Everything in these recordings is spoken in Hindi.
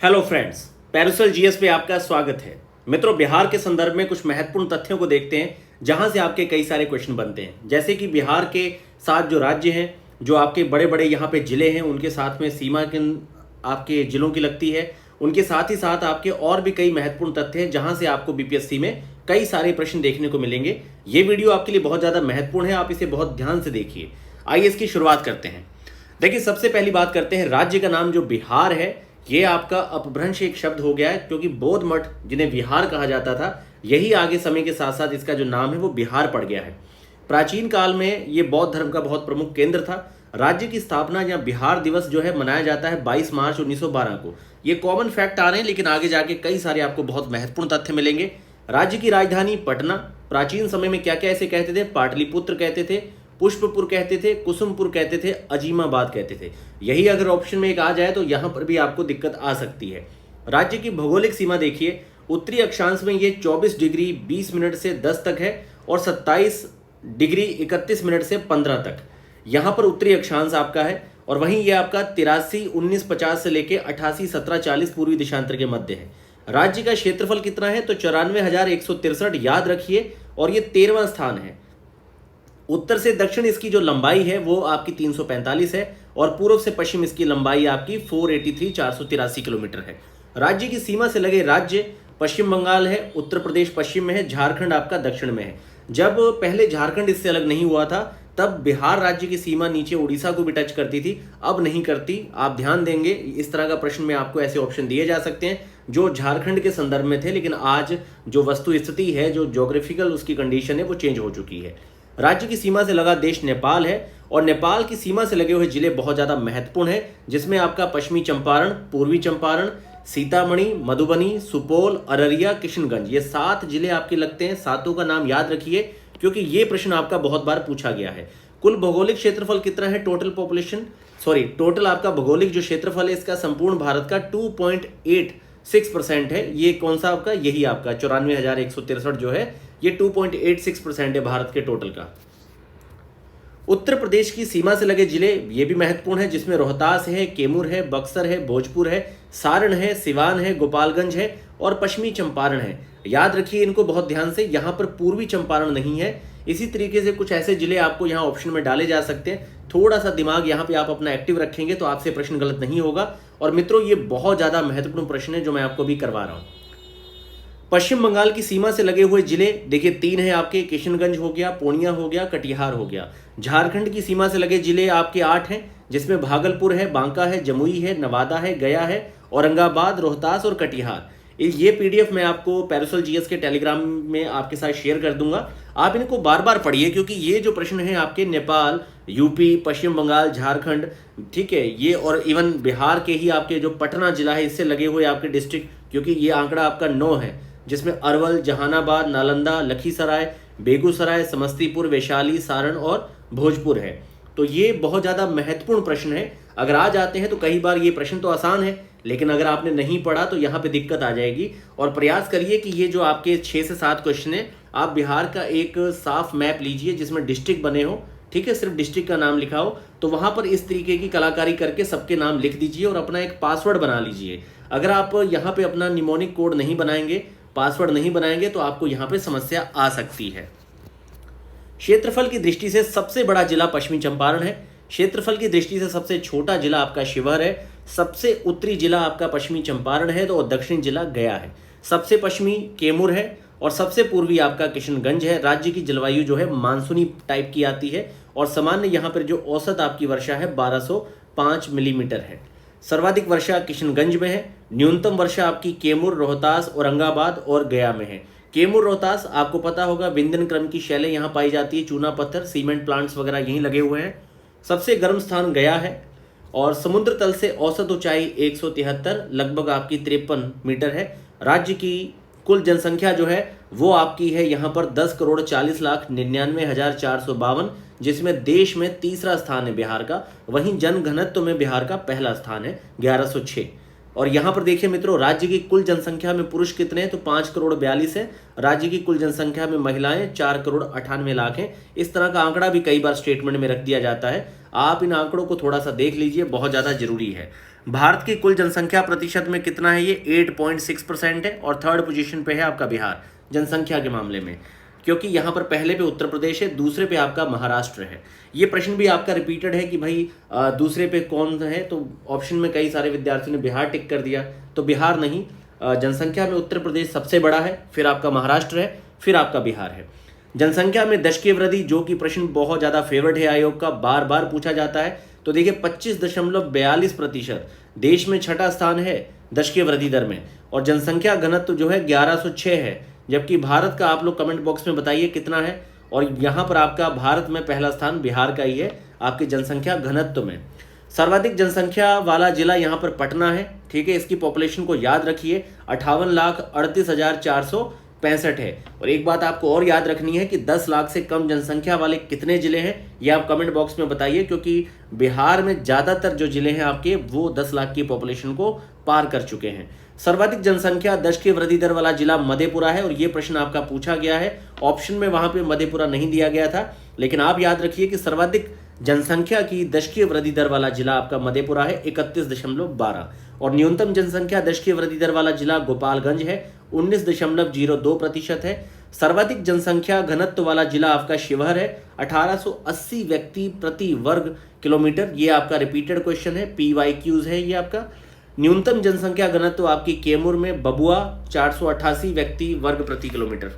हेलो फ्रेंड्स, पैरुसल जीएस पे आपका स्वागत है। मित्रों, बिहार के संदर्भ में कुछ महत्वपूर्ण तथ्यों को देखते हैं जहां से आपके कई सारे क्वेश्चन बनते हैं। जैसे कि बिहार के साथ जो राज्य हैं, जो आपके बड़े बड़े यहाँ पे जिले हैं, उनके साथ में सीमा किन आपके जिलों की लगती है। उनके साथ ही साथ आपके और भी कई महत्वपूर्ण तथ्य हैं जहां से आपको बीपीएससी में कई सारे प्रश्न देखने को मिलेंगे। ये वीडियो आपके लिए बहुत ज़्यादा महत्वपूर्ण है, आप इसे बहुत ध्यान से देखिए। आइए इसकी शुरुआत करते हैं। देखिए, सबसे पहली बात करते हैं, राज्य का नाम जो बिहार है, ये आपका अपभ्रंश एक शब्द हो गया है, क्योंकि बौद्ध मठ जिन्हें विहार कहा जाता था, यही आगे समय के साथ साथ इसका जो नाम है वो बिहार पड़ गया है। प्राचीन काल में ये बौद्ध धर्म का बहुत प्रमुख केंद्र था। राज्य की स्थापना या बिहार दिवस जो है मनाया जाता है 22 मार्च 1912 को। ये कॉमन फैक्ट आ रहे हैं, लेकिन आगे जाके कई सारे आपको बहुत महत्वपूर्ण तथ्य मिलेंगे। राज्य की राजधानी पटना। प्राचीन समय में क्या क्या ऐसे कहते थे? पाटलिपुत्र कहते थे, पुष्पपुर कहते थे, कुसुमपुर कहते थे, अजीमाबाद कहते थे। यही अगर ऑप्शन में एक आ जाए तो यहां पर भी आपको दिक्कत आ सकती है। राज्य की भौगोलिक सीमा देखिए, उत्तरी अक्षांश में ये 24 डिग्री 20 मिनट से 10 तक है और 27 डिग्री 31 मिनट से 15 तक यहां पर उत्तरी अक्षांश आपका है। और वहीं ये आपका 83 19 50 से लेके 88 17 40 पूर्वी देशांतर के मध्य है। राज्य का क्षेत्रफल कितना है? तो 94,163 याद रखिए, और ये 13वां स्थान है। उत्तर से दक्षिण इसकी जो लंबाई है वो आपकी 345 है, और पूर्व से पश्चिम इसकी लंबाई आपकी 483 किलोमीटर है। राज्य की सीमा से लगे राज्य पश्चिम बंगाल है, उत्तर प्रदेश पश्चिम में है, झारखंड आपका दक्षिण में है। जब पहले झारखंड इससे अलग नहीं हुआ था तब बिहार राज्य की सीमा नीचे उड़ीसा को भी टच करती थी, अब नहीं करती। आप ध्यान देंगे, इस तरह का प्रश्न में आपको ऐसे ऑप्शन दिए जा सकते हैं जो झारखंड के संदर्भ में थे, लेकिन आज जो वस्तु स्थिति है, जो ज्योग्राफिकल उसकी कंडीशन है, वो चेंज हो चुकी है। राज्य की सीमा से लगा देश नेपाल है, और नेपाल की सीमा से लगे हुए जिले बहुत ज़्यादा महत्वपूर्ण है, जिसमें आपका पश्चिमी चंपारण, पूर्वी चंपारण, सीतामढ़ी, मधुबनी, सुपौल, अररिया, किशनगंज, ये 7 जिले आपके लगते हैं। सातों का नाम याद रखिए, क्योंकि ये प्रश्न आपका बहुत बार पूछा गया है। कुल भौगोलिक क्षेत्रफल कितना है? टोटल आपका भौगोलिक जो क्षेत्रफल है इसका संपूर्ण भारत का 2.86% है। ये कौन सा आपका? यही आपका 94,163 जो है, ये 2.86% है भारत के टोटल का। उत्तर प्रदेश की सीमा से लगे जिले ये भी महत्वपूर्ण है, जिसमें रोहतास है, कैमूर है, बक्सर है, भोजपुर है, सारण है, सिवान है, गोपालगंज है और पश्चिमी चंपारण है। याद रखिए इनको बहुत ध्यान से, यहाँ पर पूर्वी चंपारण नहीं है। इसी तरीके से कुछ ऐसे जिले आपको यहाँ ऑप्शन में डाले जा सकते हैं। थोड़ा सा दिमाग यहाँ पे आप अपना एक्टिव रखेंगे तो आपसे प्रश्न गलत नहीं होगा। और मित्रों, ये बहुत ज़्यादा महत्वपूर्ण प्रश्न है जो मैं आपको भी करवा रहा हूँ। पश्चिम बंगाल की सीमा से लगे हुए जिले देखिए 3 है आपके, किशनगंज हो गया, पूर्णिया हो गया, कटिहार हो गया। झारखंड की सीमा से लगे जिले आपके 8 हैं, जिसमें भागलपुर है, बांका है, जमुई है, नवादा है, गया है, औरंगाबाद, रोहतास और कटिहार। ये पीडीएफ मैं आपको पैरुसल जीएस के टेलीग्राम में आपके साथ शेयर कर दूंगा। आप इनको बार बार पढ़िए, क्योंकि ये जो प्रश्न है आपके नेपाल, यूपी, पश्चिम बंगाल, झारखंड, ठीक है, ये और इवन बिहार के ही आपके जो पटना जिला है इससे लगे हुए आपके डिस्ट्रिक्ट, क्योंकि ये आंकड़ा आपका 9 है, जिसमें अरवल, जहानाबाद, नालंदा, लखीसराय, बेगूसराय, समस्तीपुर, वैशाली, सारण और भोजपुर है। तो ये बहुत ज़्यादा महत्वपूर्ण प्रश्न है। अगर आ जाते हैं तो कई बार ये प्रश्न तो आसान है, लेकिन अगर आपने नहीं पढ़ा तो यहाँ पे दिक्कत आ जाएगी। और प्रयास करिए कि ये जो आपके 6 से 7 क्वेश्चन है, आप बिहार का एक साफ मैप लीजिए जिसमें डिस्ट्रिक्ट बने हो, ठीक है, सिर्फ डिस्ट्रिक्ट का नाम लिखा हो, तो वहाँ पर इस तरीके की कलाकारी करके सबके नाम लिख दीजिए और अपना एक पासवर्ड बना लीजिए। अगर आप यहाँ पे अपना निमोनिक कोड नहीं बनाएंगे, पासवर्ड नहीं बनाएंगे, तो आपको यहाँ पे समस्या आ सकती है। क्षेत्रफल की दृष्टि से सबसे बड़ा जिला पश्चिमी चंपारण है। क्षेत्रफल की दृष्टि से सबसे छोटा जिला आपका शिवहर है। सबसे उत्तरी जिला आपका पश्चिमी चंपारण है, तो दक्षिणी जिला गया है। सबसे पश्चिमी कैमूर है और सबसे पूर्वी आपका किशनगंज है। राज्य की जलवायु जो है मानसूनी टाइप की आती है, और सामान्य यहाँ पर जो औसत आपकी वर्षा है 1205 मिलीमीटर है। सर्वाधिक वर्षा किशनगंज में है। न्यूनतम वर्षा आपकी कैमूर, रोहतास, औरंगाबाद और गया में है। कैमूर, रोहतास आपको पता होगा विंध्यन क्रम की शैलें यहाँ पाई जाती है, चूना पत्थर, सीमेंट प्लांट्स वगैरह यहीं लगे हुए हैं। सबसे गर्म स्थान गया है, और समुद्र तल से औसत ऊंचाई 173 लगभग आपकी 53 मीटर है। राज्य की कुल जनसंख्या जो है वो आपकी है यहाँ पर 10,40,99,452, जिसमें देश में तीसरा स्थान है बिहार का। वहीं जन घनत्व में बिहार का पहला स्थान है 1106। और यहाँ पर देखिए मित्रों, राज्य की कुल जनसंख्या में पुरुष कितने हैं? तो 5,42 है। राज्य की कुल जनसंख्या में महिलाएं 4,98,00,000 हैं। इस तरह का आंकड़ा भी कई बार स्टेटमेंट में रख दिया जाता है। आप इन आंकड़ों को थोड़ा सा देख लीजिए, बहुत ज़्यादा जरूरी है। भारत की कुल जनसंख्या प्रतिशत में कितना है, ये 8.6% है। और थर्ड पोजीशन पे है आपका बिहार जनसंख्या के मामले में, क्योंकि यहाँ पर पहले पे उत्तर प्रदेश है, दूसरे पे आपका महाराष्ट्र है। ये प्रश्न भी आपका रिपीटेड है कि भाई दूसरे पे कौन है, तो ऑप्शन में कई सारे विद्यार्थियों ने बिहार टिक कर दिया, तो बिहार नहीं, जनसंख्या में उत्तर प्रदेश सबसे बड़ा है, फिर आपका महाराष्ट्र है, फिर आपका बिहार है। जनसंख्या में दशकीय वृद्धि, जो कि प्रश्न बहुत ज़्यादा फेवरेट है आयोग का, बार बार पूछा जाता है, तो देखिए 25.42%, देश में छठा स्थान है दशकीय वृद्धि दर में। और जनसंख्या घनत्व जो है 1106 है, जबकि भारत का आप लोग कमेंट बॉक्स में बताइए कितना है। और यहाँ पर आपका भारत में पहला स्थान बिहार का ही है आपकी जनसंख्या घनत्व में। सर्वाधिक जनसंख्या वाला जिला यहाँ पर पटना है, ठीक है। इसकी पॉपुलेशन को याद रखिए, 58,38,465 है। और एक बात आपको और याद रखनी है कि 10 लाख से कम जनसंख्या वाले कितने जिले हैं, ये आप कमेंट बॉक्स में बताइए, क्योंकि बिहार में ज़्यादातर जो जिले हैं आपके वो 10 लाख की पॉपुलेशन को पार कर चुके हैं। सर्वाधिक जनसंख्या दशकीय वृद्धि दर वाला जिला मधेपुरा है, और ये प्रश्न आपका पूछा गया है। ऑप्शन में वहां पे मधेपुरा नहीं दिया गया था, लेकिन आप याद रखिए कि सर्वाधिक जनसंख्या की दशकीय वृद्धि दर वाला जिला आपका मधेपुरा है, 31.12। और न्यूनतम जनसंख्या दशकीय वृद्धि दर वाला जिला गोपालगंज है, 19.02% है। सर्वाधिक जनसंख्या घनत्व वाला जिला आपका शिवहर है, 1880 व्यक्ति प्रति वर्ग किलोमीटर। ये आपका रिपीटेड क्वेश्चन है, PYQs है ये आपका। न्यूनतम जनसंख्या घनत्व आपकी कैमूर में बबुआ, 488 व्यक्ति वर्ग प्रति किलोमीटर।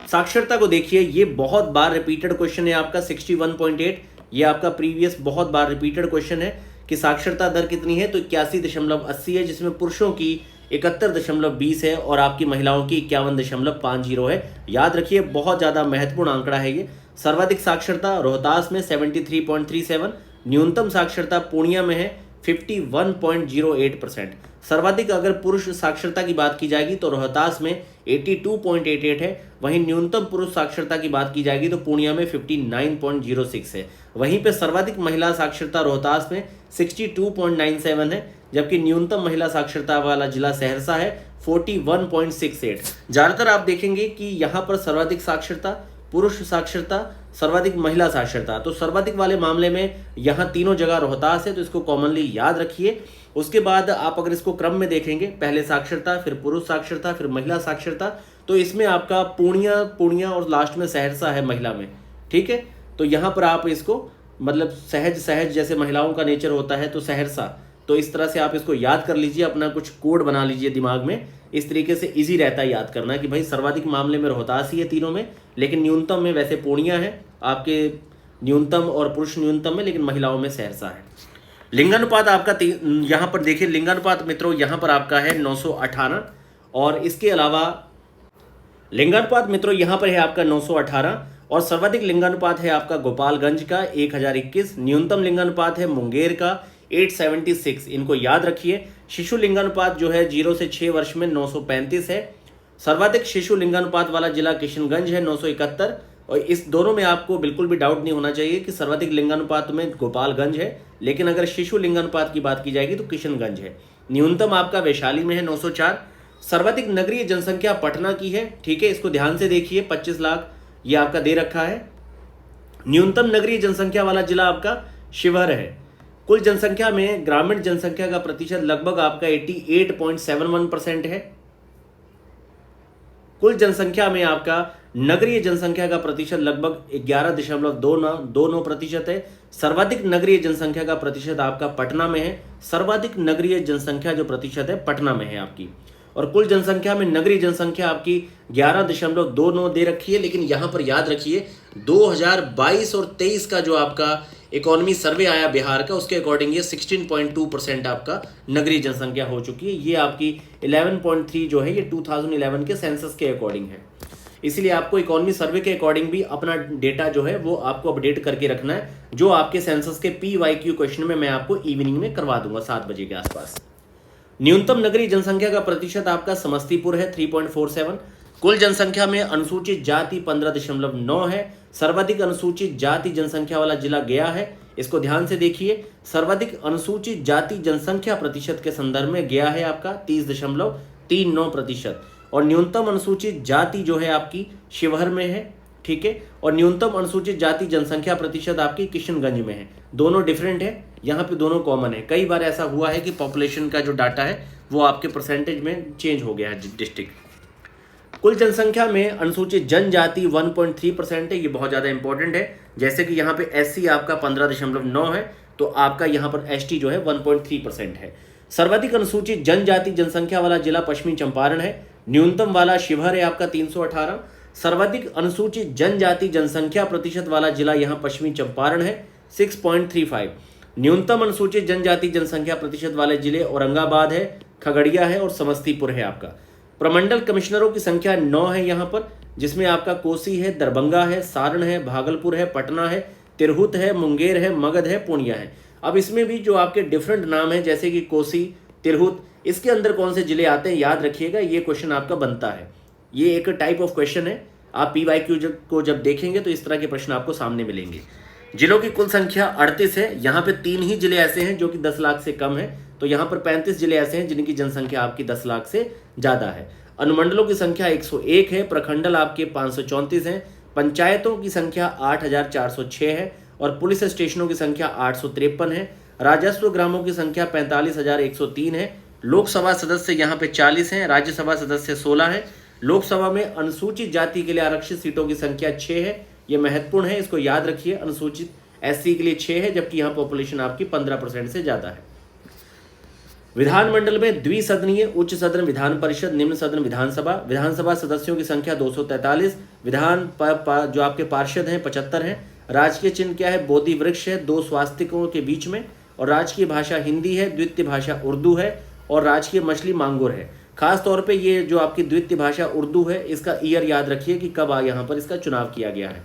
साक्षरता को देखिए, ये बहुत बार रिपीटेड क्वेश्चन है आपका, 61.8। ये आपका प्रीवियस बहुत बार रिपीटेड क्वेश्चन है कि साक्षरता दर कितनी है, तो 81.80 है, जिसमें पुरुषों की 71.20 है और आपकी महिलाओं की 51.50 है। याद रखिए, बहुत ज़्यादा महत्वपूर्ण आंकड़ा है ये। सर्वाधिक साक्षरता रोहतास में 73.37, न्यूनतम साक्षरता पूर्णिया में है 51.08%। सर्वाधिक अगर पुरुष साक्षरता की बात की जाएगी तो रोहतास में 82.88 है, वहीं न्यूनतम पुरुष साक्षरता की बात की जाएगी तो पूर्णिया में 59.06 है। वहीं पे सर्वाधिक महिला साक्षरता रोहतास में 62.97 है, जबकि न्यूनतम महिला साक्षरता वाला जिला सहरसा है 41.68। ज़्यादातर आप देखेंगे कि यहाँ पर सर्वाधिक साक्षरता, पुरुष साक्षरता, सर्वाधिक महिला साक्षरता, तो सर्वाधिक वाले मामले में यहाँ तीनों जगह रोहतास है, तो इसको कॉमनली याद रखिए। उसके बाद आप अगर इसको क्रम में देखेंगे, पहले साक्षरता, फिर पुरुष साक्षरता, फिर महिला साक्षरता, तो इसमें आपका पूर्णिया और लास्ट में सहरसा है महिला में, ठीक है। तो यहाँ पर आप इसको मतलब सहज जैसे महिलाओं का नेचर होता है तो सहरसा, तो इस तरह से आप इसको याद कर लीजिए, अपना कुछ कोड बना लीजिए दिमाग में। इस तरीके से इजी रहता है याद करना कि भाई सर्वाधिक मामले में रोहतास ही है तीनों में, लेकिन न्यूनतम में वैसे पूर्णिया है आपके न्यूनतम और पुरुष न्यूनतम में, लेकिन महिलाओं में सहरसा है। लिंगानुपात आपका यहाँ पर देखिए, लिंगानुपात मित्रों यहाँ पर आपका है 918, और इसके अलावा लिंगानुपात मित्रों यहाँ पर है आपका 918, और सर्वाधिक लिंगानुपात है आपका गोपालगंज का 1021, न्यूनतम लिंगानुपात है मुंगेर का 876। इनको याद रखिए। शिशु लिंगानुपात जो है 0 से 6 वर्ष में 935 है। सर्वाधिक शिशु लिंगानुपात वाला जिला किशनगंज है 971, और इस दोनों में आपको बिल्कुल भी डाउट नहीं होना चाहिए कि सर्वाधिक लिंगानुपात में गोपालगंज है, लेकिन अगर शिशु लिंगानुपात की बात की जाएगी तो किशनगंज है। न्यूनतम आपका वैशाली में है 904। सर्वाधिक नगरीय जनसंख्या पटना की है, ठीक है, इसको ध्यान से देखिए, 25 लाख ये आपका दे रखा है। न्यूनतम नगरीय जनसंख्या वाला जिला आपका शिवहर है। कुल जनसंख्या में ग्रामीण जनसंख्या का प्रतिशत लगभग आपका 88.71% है। कुल जनसंख्या में आपका नगरीय जनसंख्या का प्रतिशत लगभग 11.29% है। सर्वाधिक नगरीय जनसंख्या का प्रतिशत आपका पटना में है। सर्वाधिक नगरीय जनसंख्या जो प्रतिशत है पटना में है आपकी। और कुल जनसंख्या में नगरीय जनसंख्या आपकी 11.29 दे रखी है, लेकिन यहां पर याद रखिए 2022 और 23 का जो आपका इकोनॉमी सर्वे आया बिहार का, उसके अकॉर्डिंग ये 16.2% आपका नगरीय जनसंख्या हो चुकी है। ये आपकी 11.3 जो है ये 2011 के सेंसस के अकॉर्डिंग है। इसलिए आपको इकोनॉमी सर्वे के अकॉर्डिंग भी अपना डेटा जो है वो आपको अपडेट करके रखना है, जो आपके सेंसस के PYQ क्वेश्चन में मैं आपको इवनिंग में करवा दूंगा 7 बजे के आसपास। न्यूनतम नगरीय जनसंख्या का प्रतिशत आपका समस्तीपुर है 3.47। कुल जनसंख्या में अनुसूचित जाति 15.9 है। सर्वाधिक अनुसूचित जाति जनसंख्या वाला जिला गया है। इसको ध्यान से देखिए, सर्वाधिक अनुसूचित जाति जनसंख्या प्रतिशत के संदर्भ में गया है आपका 30.39%, और न्यूनतम अनुसूचित जाति जो है आपकी शिवहर में है ठीक है। और न्यूनतम अनुसूचित जाति जनसंख्या प्रतिशत आपकी किशनगंज में है। दोनों डिफरेंट है, यहाँ पे दोनों कॉमन है। कई बार ऐसा हुआ है कि पॉपुलेशन का जो डाटा है वो आपके परसेंटेज में चेंज हो गया है डिस्ट्रिक्ट। कुल जनसंख्या में अनुसूचित जनजाति 1.3% है, ये बहुत ज़्यादा इंपॉर्टेंट है। जैसे कि यहाँ पे एससी आपका 15.9 है, तो आपका यहाँ पर एसटी जो है 1.3% है। सर्वाधिक अनुसूचित जनजाति जनसंख्या वाला जिला पश्चिमी चंपारण है। न्यूनतम वाला शिवहर है आपका 318। सर्वाधिक अनुसूचित जनजाति जनसंख्या प्रतिशत वाला जिला यहाँ पश्चिमी चंपारण है 6.35। न्यूनतम अनुसूचित जनजाति जनसंख्या प्रतिशत वाले जिले औरंगाबाद है, खगड़िया है और समस्तीपुर है आपका। प्रमंडल कमिश्नरों की संख्या 9 है यहाँ पर, जिसमें आपका कोसी है, दरभंगा है, सारण है, भागलपुर है, पटना है, तिरहुत है, मुंगेर है, मगध है, पूर्णिया है। अब इसमें भी जो आपके डिफरेंट नाम है जैसे कि कोसी, तिरहुत, इसके अंदर कौन से जिले आते हैं याद रखिएगा, ये क्वेश्चन आपका बनता है। ये एक टाइप ऑफ क्वेश्चन है। आप PYQ को जब देखेंगे तो इस तरह के प्रश्न आपको सामने मिलेंगे। जिलों की कुल संख्या 38 है। यहाँ पे 3 ही जिले ऐसे हैं जो कि 10 लाख से कम है, तो यहाँ पर 35 जिले ऐसे हैं जिनकी जनसंख्या आपकी 10 लाख से ज़्यादा है। अनुमंडलों की संख्या 101 है। प्रखंडल आपके 534 हैं। पंचायतों की संख्या 8406 है और पुलिस स्टेशनों की संख्या 853 है। राजस्व ग्रामों की संख्या 45,103 है। लोकसभा सदस्य यहाँ पे 40 हैं, राज्यसभा सदस्य 16 हैं। लोकसभा में अनुसूचित जाति के लिए आरक्षित सीटों की संख्या 6 है। ये महत्वपूर्ण है, इसको याद रखिए। अनुसूचित SC के लिए 6 है, जबकि यहाँ पॉपुलेशन आपकी 15% से ज़्यादा है। विधानमंडल में द्विसदनीय उच्च सदन विधान परिषद, निम्न सदन विधानसभा। विधानसभा सदस्यों की संख्या 243। जो आपके पार्षद हैं 75 हैं। राजकीय चिन्ह क्या है? बोधि वृक्ष है 2 स्वास्तिकों के बीच में। और राजकीय भाषा हिंदी है, द्वितीय भाषा उर्दू है और राजकीय मछली मांगुर है। खास तौर पे ये जो आपकी द्वितीय भाषा उर्दू है, इसका ईयर याद रखिए कि कब यहाँ पर इसका चुनाव किया गया है।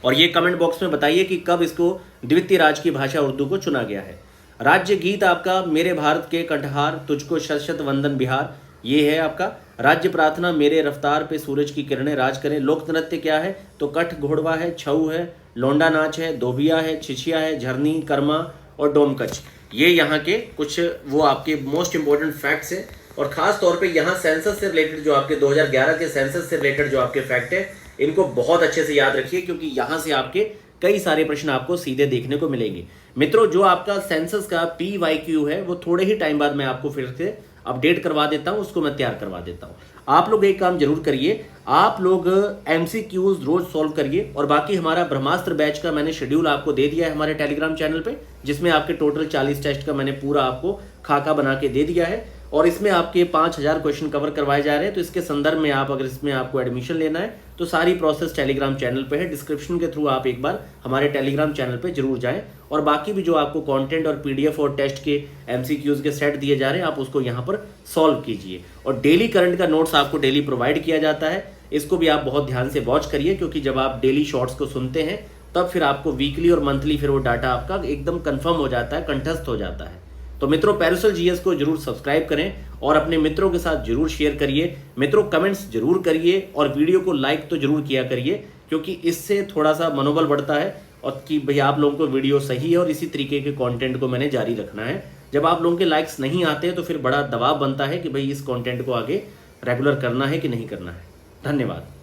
और ये कमेंट बॉक्स में बताइए कि कब इसको द्वितीय राजकीय भाषा उर्दू को चुना गया है। राज्य गीत आपका मेरे भारत के कंठहार, तुझको शत शत वंदन बिहार, ये है आपका। राज्य प्रार्थना मेरे रफ्तार पे सूरज की किरणें राज करें। लोक नृत्य क्या है? तो कठ घोड़वा है, छऊ है, लौंडा नाच है, दोबिया है, छिछिया है, झरनी, कर्मा और डोमकच। ये यहाँ के कुछ वो आपके मोस्ट इंपॉर्टेंट फैक्ट्स हैं। और खास तौर पे यहाँ सेंसस से रिलेटेड जो आपके 2011 के सेंसस से रिलेटेड जो आपके फैक्ट है, इनको बहुत अच्छे से याद रखिए, क्योंकि यहाँ से आपके कई सारे प्रश्न आपको सीधे देखने को मिलेंगे। मित्रों, जो आपका सेंसस का PYQ है वो थोड़े ही टाइम बाद मैं आपको फिर से अपडेट करवा देता हूँ, उसको मैं तैयार करवा देता हूँ। आप लोग एक काम जरूर करिए, आप लोग MCQs रोज सॉल्व करिए। और बाकी हमारा ब्रह्मास्त्र बैच का मैंने शेड्यूल आपको दे दिया है हमारे टेलीग्राम चैनल पे, जिसमें आपके टोटल 40 टेस्ट का मैंने पूरा आपको खाका बना के दे दिया है। और इसमें आपके 5000 क्वेश्चन कवर करवाए जा रहे हैं। तो इसके संदर्भ में आप अगर इसमें आपको एडमिशन लेना है तो सारी प्रोसेस टेलीग्राम चैनल पे है। डिस्क्रिप्शन के थ्रू आप एक बार हमारे टेलीग्राम चैनल पे जरूर जाएं। और बाकी भी जो आपको कंटेंट और PDF और टेस्ट के MCQs के सेट दिए जा रहे हैं, आप उसको यहाँ पर सॉल्व कीजिए। और डेली करंट का नोट्स आपको डेली प्रोवाइड किया जाता है, इसको भी आप बहुत ध्यान से वॉच करिए, क्योंकि जब आप डेली शॉर्ट्स को सुनते हैं तब फिर आपको वीकली और मंथली फिर वो डाटा आपका एकदम कंफर्म हो जाता है, कंठस्थ हो जाता है। तो मित्रों, पैरासोल GS को जरूर सब्सक्राइब करें और अपने मित्रों के साथ जरूर शेयर करिए। मित्रों, कमेंट्स जरूर करिए और वीडियो को लाइक तो जरूर किया करिए, क्योंकि इससे थोड़ा सा मनोबल बढ़ता है और कि भाई आप लोगों को वीडियो सही है और इसी तरीके के कंटेंट को मैंने जारी रखना है। जब आप लोगों के लाइक्स नहीं आते तो फिर बड़ा दबाव बनता है कि भाई इस कंटेंट को आगे रेगुलर करना है कि नहीं करना है। धन्यवाद।